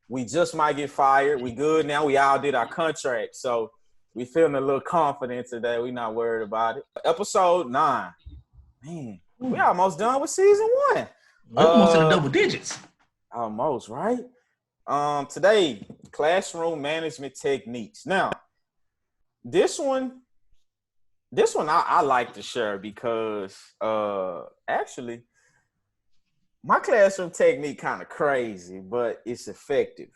We just might get fired. We good now. We all did our contract, so we feeling a little confident today. We not worried about it. Episode 9. Man, we Ooh, almost done with season 1. we're almost in the double digits. Almost, right? Today, classroom management techniques. Now, this one I like to share because actually my classroom technique kind of crazy, but it's effective.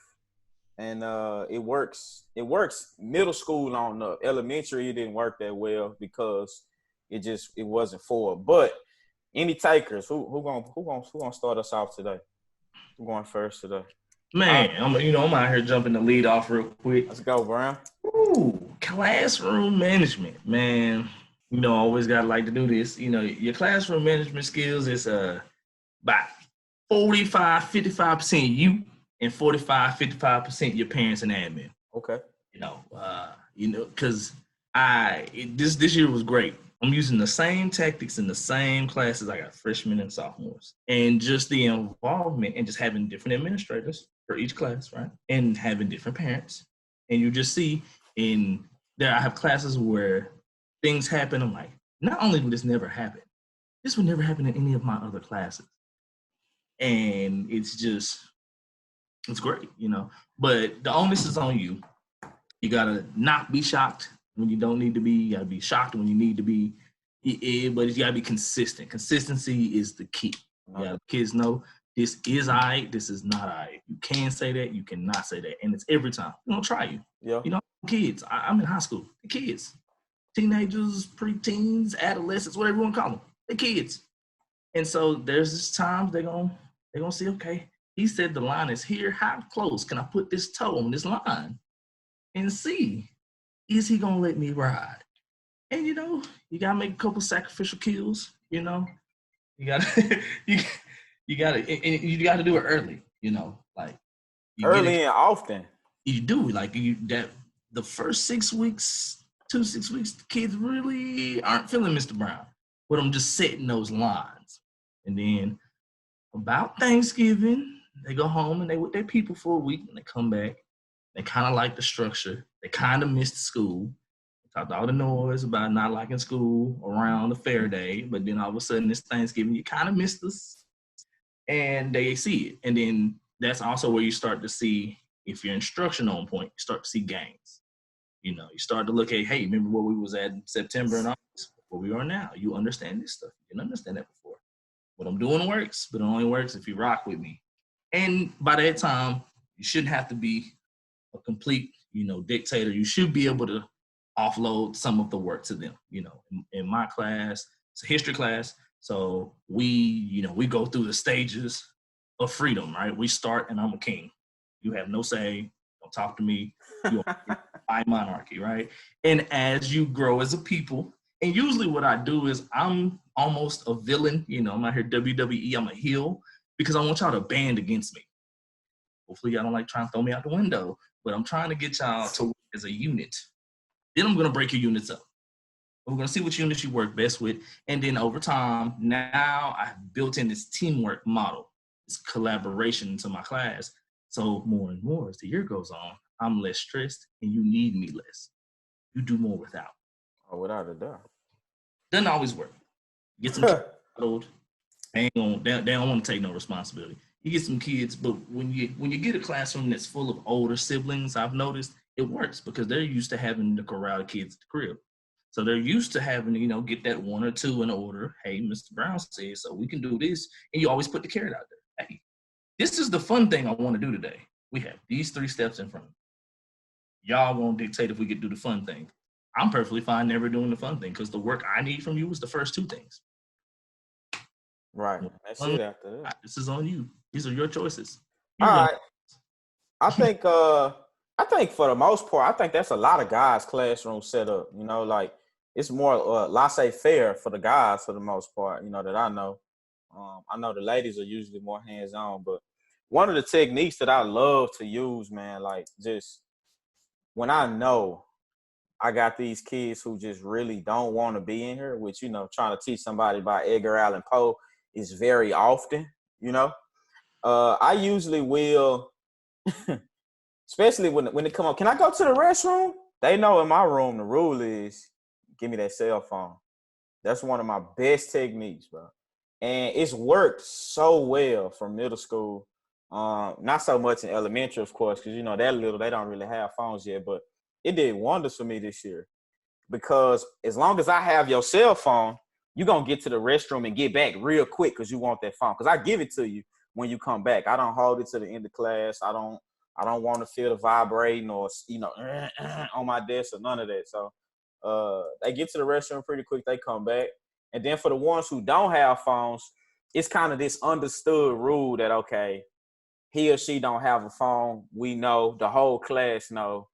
And it works. It works middle school on up. Elementary, it didn't work that well because it wasn't for it. But any takers? Who gonna start us off today? Who going first today? Man, I'm out here jumping the lead off real quick. Let's go, Brown. Ooh, classroom management, man. Always gotta like to do this. Your classroom management skills is about 45, 55% you and 45, 55% your parents and admin. Okay. Because this year was great. I'm using the same tactics in the same classes. I got freshmen and sophomores, and just the involvement and just having different administrators for each class, right? And having different parents, and you just see in there. I have classes where things happen. I'm like, not only would this never happen, this would never happen in any of my other classes, and it's great, But the onus is on you. You gotta not be shocked when you don't need to be. You gotta be shocked when you need to be. But you gotta be consistent. Consistency is the key. Kids know this is I. This is not I. You can say that. You cannot say that, and it's every time. Try you. Yeah. Kids. I'm in high school. The kids, teenagers, preteens, adolescents, whatever you want to call them. The kids. And so there's this times they're gonna see. Okay, he said the line is here. How close can I put this toe on this line? And see, is he gonna let me ride? And you gotta make a couple sacrificial kills. You gotta you gotta do it early. Early and often. You do the first 6 weeks, 6 weeks, the kids really aren't feeling Mr. Brown, but I'm just setting those lines. And then about Thanksgiving, they go home and they with their people for a week, and they come back. They kind of like the structure. They kind of missed school. They talked all the noise about not liking school around the fair day, but then all of a sudden this Thanksgiving, you kind of missed us. And they see it. And then that's also where you start to see, if your instruction on point, you start to see gains. You start to look at, hey, remember where we was at in September and August, where we are now. You understand this stuff. You didn't understand that before. What I'm doing works, but it only works if you rock with me. And by that time, you shouldn't have to be a complete, dictator. You should be able to offload some of the work to them. In my class, it's a history class, so we go through the stages of freedom, right? We start, and I'm a king. You have no say. Don't talk to me. You are my monarchy, right? And as you grow as a people, and usually what I do is I'm almost a villain. I'm out here WWE. I'm a heel because I want y'all to band against me. Hopefully y'all don't like trying to throw me out the window, but I'm trying to get y'all to work as a unit. Then I'm going to break your units up. We're going to see which units you work best with. And then over time, now I've built in this teamwork model, this collaboration into my class. So more and more as the year goes on, I'm less stressed and you need me less. You do more without. Oh, without a doubt. Doesn't always work. Get some kids old. They don't want to take no responsibility. You get some kids, but when you get a classroom that's full of older siblings, I've noticed it works because they're used to having the corral kids at the crib. So they're used to having to, get that one or two in order. Hey, Mr. Brown says, so we can do this. And you always put the carrot out there. Hey, this is the fun thing I want to do today. We have these 3 steps in front of me. Y'all won't dictate if we could do the fun thing. I'm perfectly fine never doing the fun thing because the work I need from you is the first 2 things. Right. That's it after that. This is on you. These are your choices. All right. I think for the most part, I think that's a lot of guys' classroom setup. It's more laissez-faire for the guys for the most part, that I know. I know the ladies are usually more hands-on, but one of the techniques that I love to use, man, just when I know I got these kids who just really don't want to be in here, which, trying to teach somebody about Edgar Allan Poe is very often, I usually will especially when they come up. Can I go to the restroom? They know in my room the rule is give me that cell phone. That's one of my best techniques, bro. And it's worked so well from middle school. Not so much in elementary, of course, because you know that little they don't really have phones yet, but it did wonders for me this year because as long as I have your cell phone, you're gonna get to the restroom and get back real quick because you want that phone. Because I give it to you when you come back. I don't hold it to the end of class. I don't want to feel the vibrating or on my desk or none of that. So they get to the restroom pretty quick, they come back. And then for the ones who don't have phones, it's kind of this understood rule that okay, he or she don't have a phone. We know, the whole class know,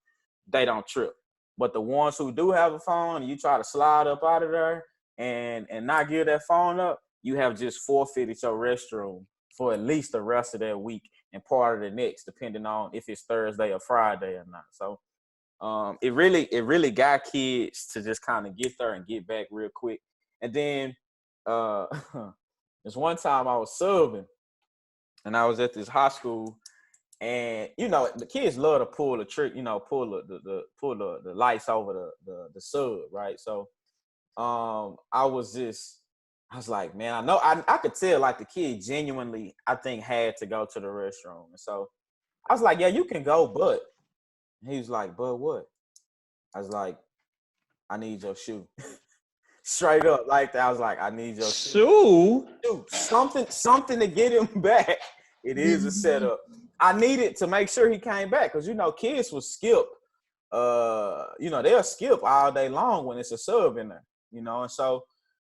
they don't trip. But the ones who do have a phone, and you try to slide up out of there and not give that phone up, you have just forfeited your restroom for at least the rest of that week and part of the next, depending on if it's Thursday or Friday or not. So it really got kids to just kind of get there and get back real quick. And then there's one time I was subbing and I was at this high school, and you know the kids love to pull the trick, pull the lights over the sub, right? So I was like, man, I know I could tell like the kid genuinely I think had to go to the restroom, and so I was like, yeah, you can go, but he was like, but what? I was like, I need your shoe. Straight up like that. I was like, I need your shoe. Something to get him back. It is a setup. I needed to make sure he came back because kids will skip. They'll skip all day long when it's a sub in there. And so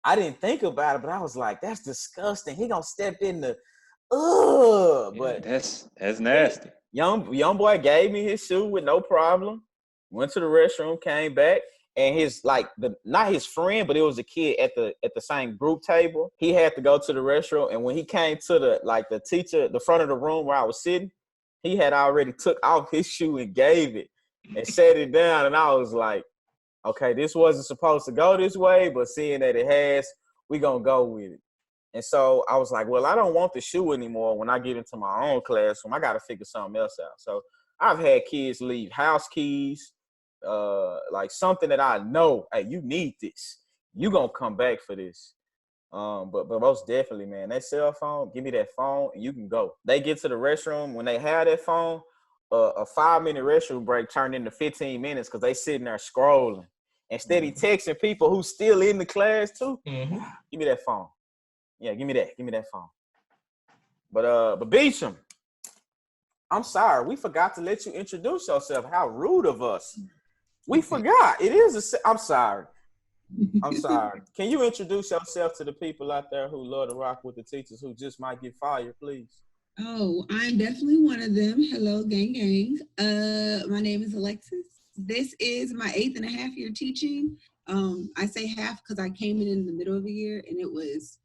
I didn't think about it, but I was like, that's disgusting. He gonna step in the but that's nasty. Young boy gave me his shoe with no problem. Went to the restroom, came back. And his not his friend, but it was a kid at the same group table. He had to go to the restroom, and when he came to the teacher, the front of the room where I was sitting, he had already took off his shoe and gave it and set it down. And I was like, okay, this wasn't supposed to go this way, but seeing that it has, we gonna go with it. And so I was like, well, I don't want the shoe anymore. When I get into my own classroom, I got to figure something else out. So I've had kids leave house keys. Like something that I know, hey, you need this. You gonna come back for this. But most definitely, man, that cell phone, give me that phone and you can go. They get to the restroom when they have that phone, a 5-minute restroom break turned into 15 minutes because they sitting there scrolling and steady texting people who's still in the class too. Mm-hmm. Give me that phone. Yeah, give me that phone. But Beecham, I'm sorry, we forgot to let you introduce yourself. How rude of us. We forgot. It is I'm sorry. Can you introduce yourself to the people out there who love to rock with the teachers who just might get fired, please? Oh, I'm definitely one of them. Hello, gang. My name is Alexis. This is my 8.5 year teaching. I say half because I came in the middle of the year and it was,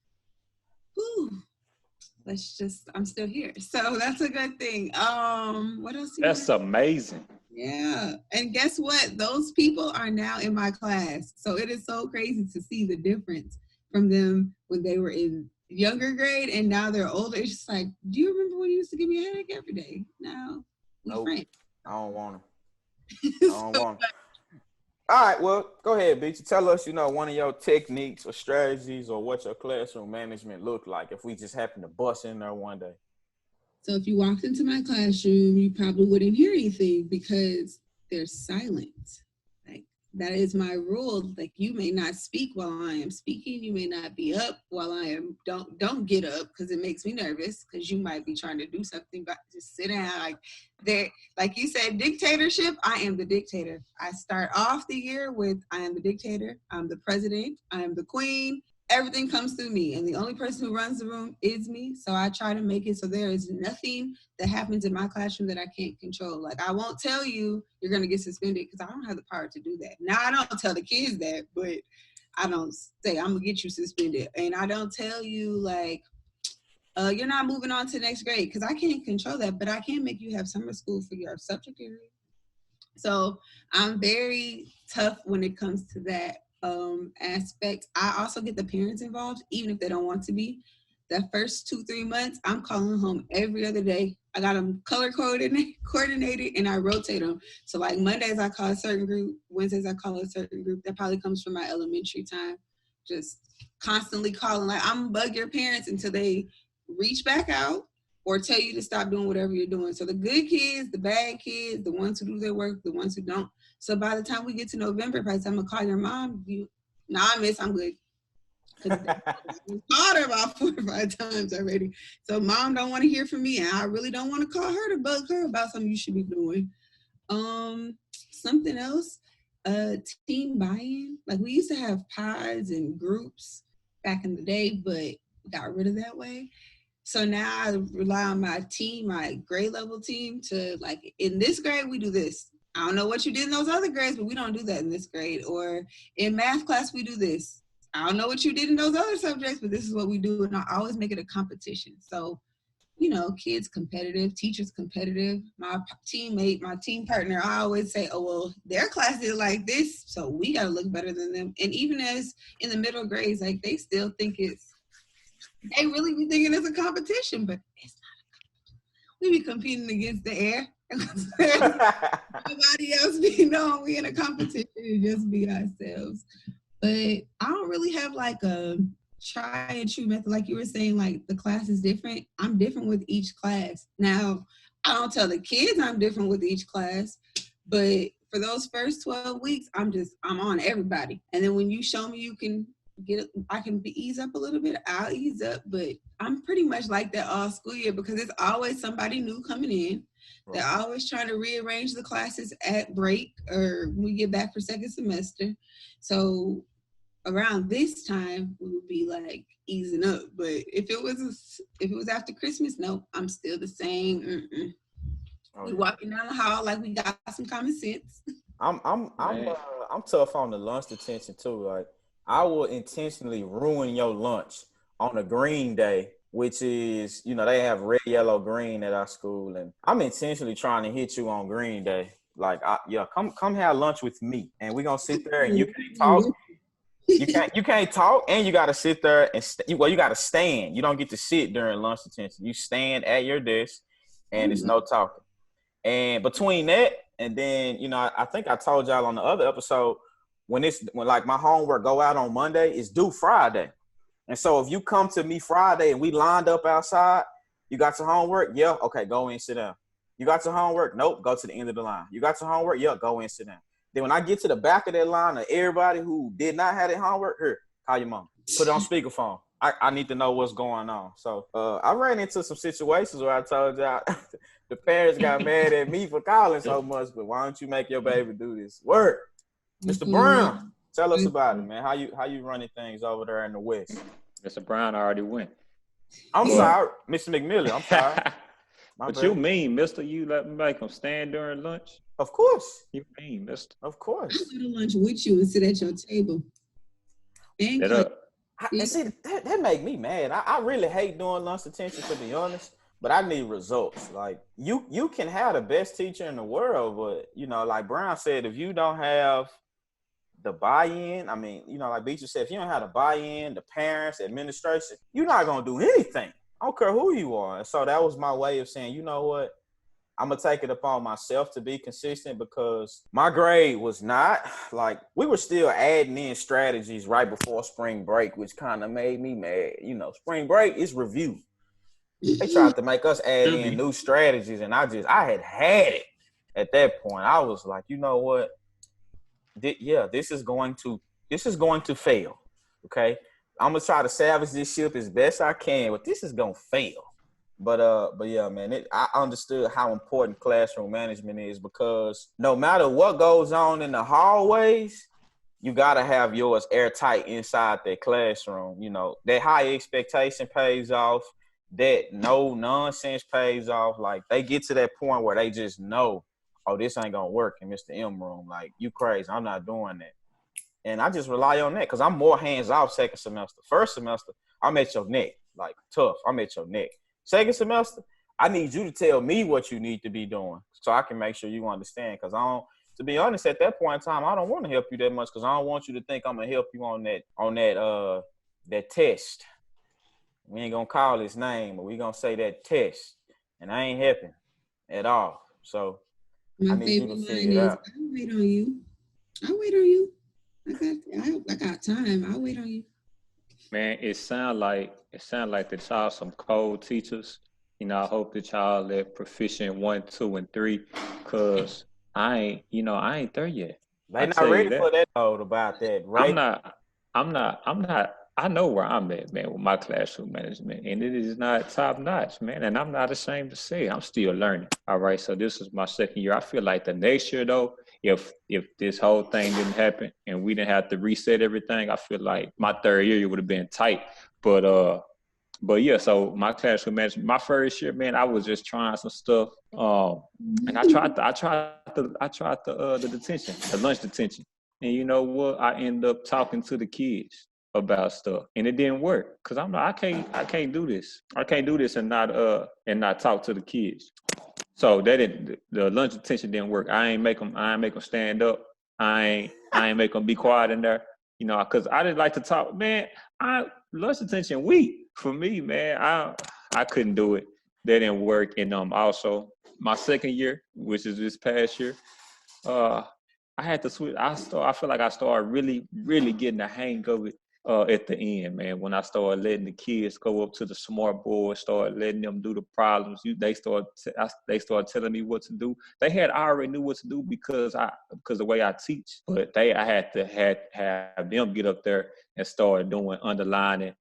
I'm still here. So that's a good thing. What else? That's amazing. Yeah. And guess what? Those people are now in my class. So it is so crazy to see the difference from them when they were in younger grade and now they're older. It's just like, do you remember when you used to give me a headache every day? No. Nope. I don't want them. All right, well, go ahead, Beach. Tell us, one of your techniques or strategies or what your classroom management looked like if we just happen to bust in there one day. So if you walked into my classroom, you probably wouldn't hear anything because there's silence. Like that is my rule. Like you may not speak while I am speaking. You may not be up while I am. Don't get up because it makes me nervous because you might be trying to do something, but just sit down. Like you said, dictatorship. I am the dictator. I start off the year with I am the dictator. I'm the president. I am the queen. Everything comes through me, and the only person who runs the room is me. So I try to make it so there is nothing that happens in my classroom that I can't control. Like I won't tell you you're going to get suspended because I don't have the power to do that. Now I don't tell the kids that, but I don't say I'm going to get you suspended. And I don't tell you like, you're not moving on to the next grade because I can't control that, but I can make you have summer school for your subject area. So I'm very tough when it comes to that aspect. I also get the parents involved, even if they don't want to be. that first 2-3 months, I'm calling home every other day. I got them color coordinated, and I rotate them. So like Mondays I call a certain group, Wednesdays I call a certain group. That probably comes from my elementary time. Just constantly calling. Like, I'm gonna bug your parents until they reach back out or tell you to stop doing whatever you're doing. So the good kids, the bad kids, the ones who do their work, the ones who don't. So by the time we get to November, by the time I call your mom, miss, I'm good. Because I called her about 4 or 5 times already. So mom don't want to hear from me, and I really don't want to call her to bug her about something you should be doing. Something else, team buy-in. Like, we used to have pods and groups back in the day, but got rid of that way. So now I rely on my team, my grade level team, to, like, in this grade we do this. I don't know what you did in those other grades, but we don't do that in this grade. Or in math class we do this. I don't know what you did in those other subjects, but this is what we do. And I always make it a competition. So, kids competitive, teachers competitive. My teammate, my team partner, I always say, oh, well, their class did like this, so we got to look better than them. And even as in the middle grades, like, they still think they really be thinking it's a competition, but it's not. We be competing against the air. Nobody else be knowing we in a competition and just be ourselves. But I don't really have like a try and true method. Like you were saying, like, the class is different. I'm different with each class. Now, I don't tell the kids I'm different with each class, but for those first 12 weeks, I'm on everybody. And then when you show me you can I can ease up a little bit, I'll ease up. But I'm pretty much like that all school year, because it's always somebody new coming in. Right. They're always trying to rearrange the classes at break or when we get back for second semester. So around this time, we would be like easing up. But if it was after Christmas, no, I'm still the same. We walking down the hall like we got some common sense. I'm tough on the lunch detention too. Like, I will intentionally ruin your lunch on a green day, which is, they have red, yellow, green at our school, and I'm intentionally trying to hit you on green day. Like, come have lunch with me, and we're gonna sit there, and you can't talk. You can't talk, and you got to sit there and you got to stand. You don't get to sit during lunch detention. You stand at your desk, and it's no talking. And between that and then, I think I told y'all on the other episode, when like my homework go out on Monday, it's due Friday. And so if you come to me Friday and we lined up outside, you got your homework? Yeah, okay, go in, sit down. You got your homework? Nope, go to the end of the line. You got your homework? Yeah, go in, sit down. Then when I get to the back of that line of everybody who did not have their homework, here, call your mom. Put it on speakerphone. I need to know what's going on. So I ran into some situations where I told y'all the parents got mad at me for calling so much, but why don't you make your baby do this work? Mr. Brown, tell us about it, man. How you running things over there in the West? Mr. Brown already went. I'm sorry, Mr. McMillan. I'm sorry. But you mean, mister, you let me make them stand during lunch? Of course. You mean, mister? Of course. I go to lunch with you and sit at your table. And see, that make me mad. I really hate doing lunch detention, to be honest. But I need results. Like, you can have the best teacher in the world, but, like Brown said, if you don't have the buy-in, I mean, like Beecher said, if you don't have the buy-in, the parents, the administration, you're not going to do anything. I don't care who you are. And so that was my way of saying, you know what? I'm going to take it upon myself to be consistent, because my grade was not, like, we were still adding in strategies right before spring break, which kind of made me mad. Spring break is review. They tried to make us add in new strategies, and I had it at that point. I was like, you know what? This is going to fail. Okay, I'm gonna try to salvage this ship as best I can, but this is gonna fail. But yeah, man, I understood how important classroom management is, because no matter what goes on in the hallways, you gotta have yours airtight inside that classroom. That high expectation pays off. That no nonsense pays off. Like, they get to that point where they just know, oh, this ain't gonna work in Mr. M room. Like, you crazy, I'm not doing that. And I just rely on that, because I'm more hands-off second semester. First semester, I'm at your neck, like, tough, I'm at your neck. Second semester, I need you to tell me what you need to be doing so I can make sure you understand, because to be honest, at that point in time, I don't want to help you that much, because I don't want you to think I'm gonna help you on that test. We ain't gonna call his name, but we gonna say that test. And I ain't helping at all. So I My need you to favorite figure line it is, out. "I'll wait on you. I'll wait on you. I got time. I'll wait on you." Man, it sound like that y'all some cold teachers. I hope that y'all at proficient 1, 2, and 3, cause I ain't there yet. They I not tell you ready for that. that though about that, I'm right? not. I know where I'm at, man, with my classroom management, and it is not top notch, man. And I'm not ashamed to say it. I'm still learning. All right, so this is my second year. I feel like the next year, though, if this whole thing didn't happen and we didn't have to reset everything, I feel like my third year would have been tight. But yeah, so my classroom management, my first year, man, I was just trying some stuff. And I tried the detention, the lunch detention. And you know what? I ended up talking to the kids about stuff, and it didn't work because I'm like, I can't do this. I can't do this and not talk to the kids. So that didn't, the lunch detention didn't work. I ain't make them stand up. I ain't make them be quiet in there. Because I didn't like to talk. Man, lunch detention weak for me, man. I couldn't do it. That didn't work. And also my second year, which is this past year, uh, I had to switch. I feel like I started really, really getting the hang of it at the end, man. When I started letting the kids go up to the smart board, started letting them do the problems. They started telling me what to do. I already knew what to do because the way I teach. But I had to have them get up there and start doing underlining,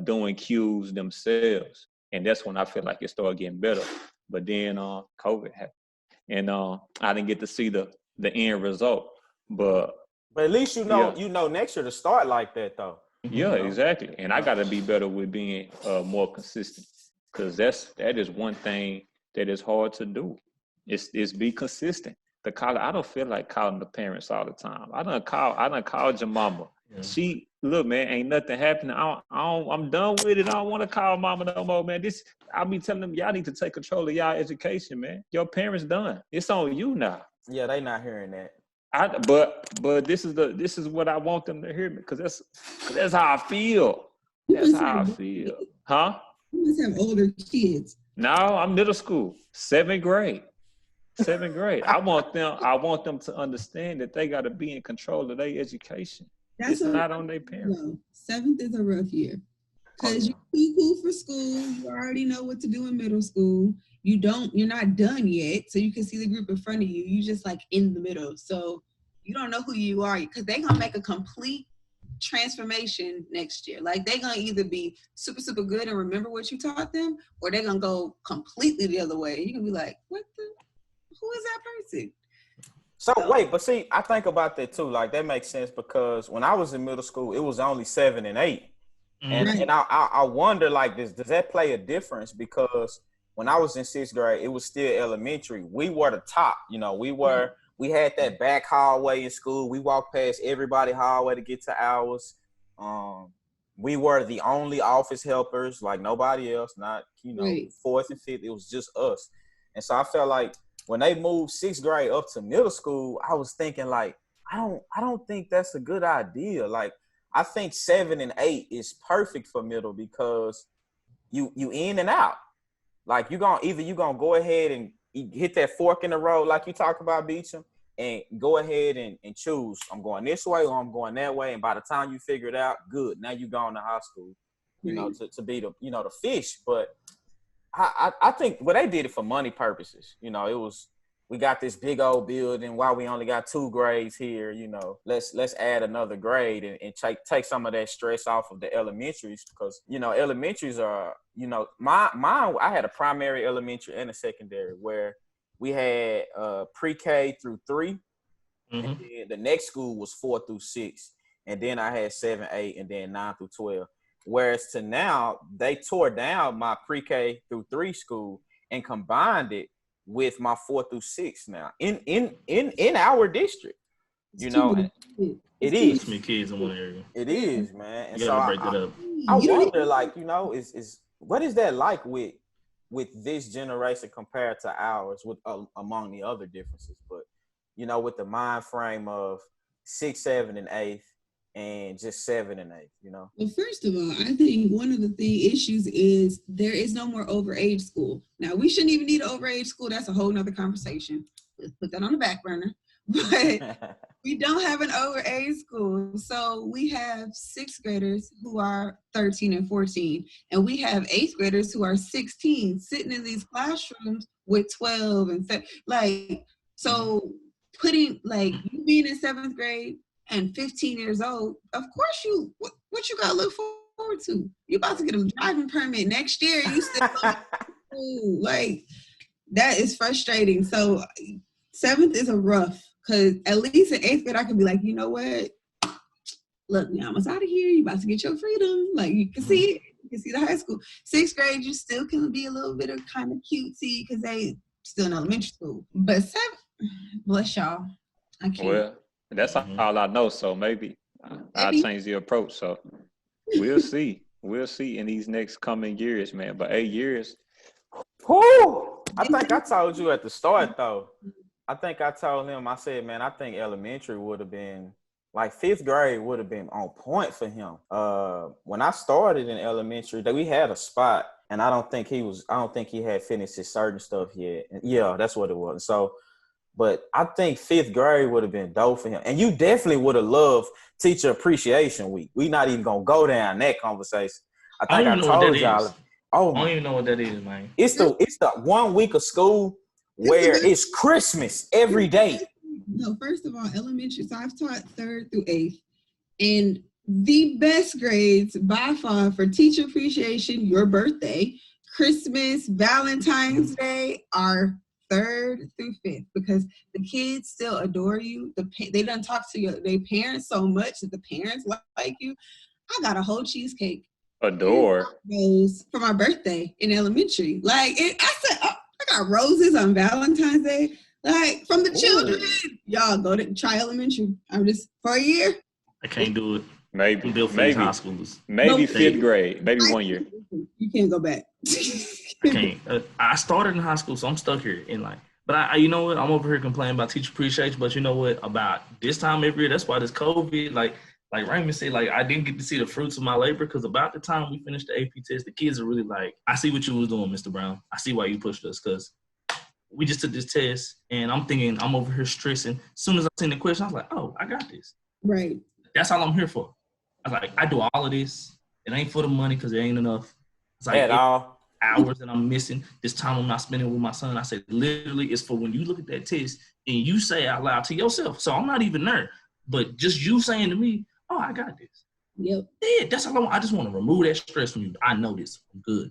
doing cues themselves, and that's when I feel like it started getting better. But then COVID happened, and I didn't get to see the end result. But But at least yeah, next year to start like that though. yeah, You know? exactly. And I got to be better with being more consistent, because that is one thing that is hard to do. It's be consistent. I don't feel like calling the parents all the time. I done called your mama. Yeah. She look, man, ain't nothing happening. I'm done with it. I don't want to call mama no more, man. I'll be telling them, y'all need to take control of y'all education, man. Your parents done. It's on you now. Yeah, they not hearing that. But this is what I want them to hear me, because that's how I feel. You That's must how I have, feel. Huh? you must have older kids. No, I'm middle school, 7th grade. 7th grade. I want them to understand that they got to be in control of their education. That's It's not on their parents. no. 7th is a rough year because you're too cool for school. You already know what to do in middle school. You're not done yet, so you can see the group in front of you. You just like in the middle, so you don't know who you are because they're gonna make a complete transformation next year. Like they're gonna either be super super good and remember what you taught them, or they're gonna go completely the other way. You're gonna be like, who is that person? So wait, but see, I think about that too. Like that makes sense because when I was in middle school, it was only 7 and 8. And Right. and I wonder, like, does that play a difference? Because when I was in 6th grade, it was still elementary. We were the top, we had that back hallway in school. We walked past everybody hallway to get to ours. We were the only office helpers, like nobody else, not, Right. 4th and 5th. It was just us. And so I felt like when they moved 6th grade up to middle school, I was thinking like, I don't think that's a good idea. Like, I think 7 and 8 is perfect for middle because you in and out. Like you gonna go ahead and hit that fork in the road like you talked about, Beecham, and go ahead and choose. I'm going this way or I'm going that way. And by the time you figure it out, good. Now you going to high school, Right. to be the fish. But I think they did it for money purposes. It was, we got this big old building. Why we only got 2 grades here? Let's add another grade and take some of that stress off of the elementaries, because elementaries are mine. I had a primary, elementary, and a secondary where we had pre-K through 3, and then the next school was 4 through 6, and then I had 7, 8, and then 9 through 12. Whereas to now, they tore down my pre-K through 3 school and combined it with my 4 through 6 now in our district. It's too many kids. It It's is. Too many kids in one area. It is, man. And You so gotta break that up. I You don't wonder, even- like, is what is that like with this generation compared to ours, with among the other differences? But with the mind frame of 6, 7, and 8, and just 7 and 8, you know? Well, first of all, I think one of the issues is there is no more overage school. Now, we shouldn't even need an overage school. That's a whole nother conversation. Let's put that on the back burner. But we don't have an overage school. So we have 6th graders who are 13 and 14, and we have 8th graders who are 16 sitting in these classrooms with 12 and like, so putting like you being in 7th grade and 15 years old, of course what you gotta look forward to? You about to get a driving permit next year. You still like that is frustrating. So 7th is a rough, because at least in 8th grade I could be like, you know what? Look, now I'm out of here. You about to get your freedom. Like you can see it. You can see the high school. 6th grade, you still can be a little bit of kind of cutesy because they still in elementary school. But 7th, bless y'all. I can't. Well, that's all I know. So maybe I'll change the approach. So we'll see. We'll see in these next coming years, man. But 8 years. Whoo! I think I told you at the start, though. I think I told him, I said, man, I think elementary would have been, like 5th grade would have been on point for him. When I started in elementary, we had a spot, and I don't think he had finished his certain stuff yet. And yeah, that's what it was. So, but I think 5th grade would have been dope for him. And you definitely would have loved Teacher Appreciation Week. We're not even going to go down that conversation. I think I told y'all. Oh, I don't even know what that is, man. It's the 1 week of school where it's Christmas every day. No, first of all, elementary. So I've taught 3rd through 8th. And the best grades by far for Teacher Appreciation, your birthday, Christmas, Valentine's Day are 3rd through 5th, because the kids still adore you. They done talk to their parents so much that the parents like you. I got a whole cheesecake. Adore. Rose for my birthday in elementary. Like I said, I got roses on Valentine's Day. Like from the children. Y'all go to try elementary. I'm just for a year. I can't do it. Maybe high schools. Maybe 5th grade. Maybe 1 year. You can't go back. I can't. I started in high school, so I'm stuck here in life. But I you know what? I'm over here complaining about teacher appreciation. But you know what? About this time every year, that's why this COVID, like Raymond said, like I didn't get to see the fruits of my labor, because about the time we finished the AP test, the kids are really like, I see what you was doing, Mr. Brown. I see why you pushed us, because we just took this test, and I'm thinking I'm over here stressing. As soon as I seen the question, I was like, oh, I got this. Right. That's all I'm here for. I was like, I do all of this. It ain't for the money, because it ain't enough. It's like at all. Hours that I'm missing, this time I'm not spending with my son. I said, literally, it's for when you look at that test and you say out loud to yourself. So I'm not even there, but just you saying to me, oh, I got this. Yep. Yeah, that's all I want. I just want to remove that stress from you. I know this. I'm good.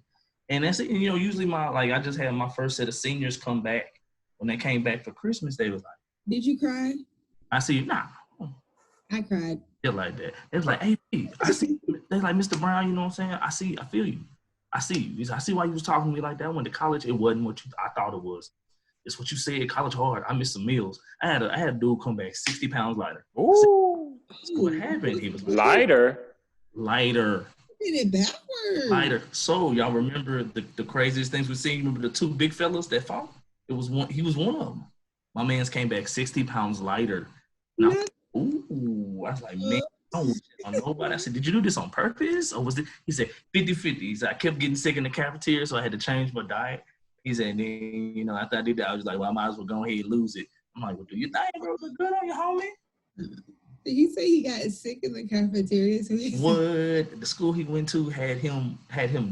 And that's it. And, usually I just had my first set of seniors come back. When they came back for Christmas, they was like, did you cry? I see, nah. I cried. They're like that. It was like, hey, I see. They're like, Mr. Brown, you know what I'm saying? I feel you. I see you. I see why you was talking to me like that. I went to college. It wasn't what I thought it was. It's what you said. College hard. I missed some meals. I had a dude come back 60 pounds lighter. Ooh. What happened? He was like, lighter. Did it backwards. Lighter. So y'all remember the craziest things we seen? Remember the 2 big fellas that fought? He was one of them. My man's came back 60 pounds lighter. Now, ooh, I was like, man, I don't shit on nobody. I said, did you do this on purpose? Or was it? He said, 50-50. He said, I kept getting sick in the cafeteria, so I had to change my diet. He said, then, after I did that, I was like, well, I might as well go ahead and lose it. I'm like, well, do you think, bro? Look good on you, homie? Did he say he got sick in the cafeteria? So what? The school he went to had him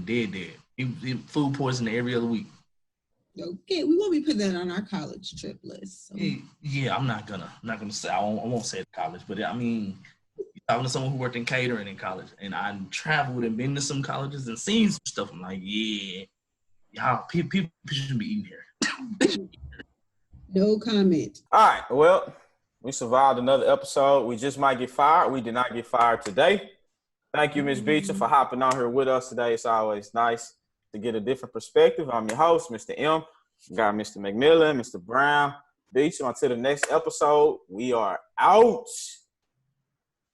dead. He food poisoning every other week. Okay, we won't be putting that on our college trip list. So. Yeah, I'm not gonna say. I won't say college, but I mean, you're talking to someone who worked in catering in college, and I traveled and been to some colleges and seen some stuff. I'm like, yeah, y'all people shouldn't be eating here. No comment. All right, well, we survived another episode. We just might get fired. We did not get fired today. Thank you, Ms. Beecher, for hopping on here with us today. It's always nice to get a different perspective. I'm your host, Mr. M. We got Mr. McMillan, Mr. Brown, Beecher. Until the next episode, we are out.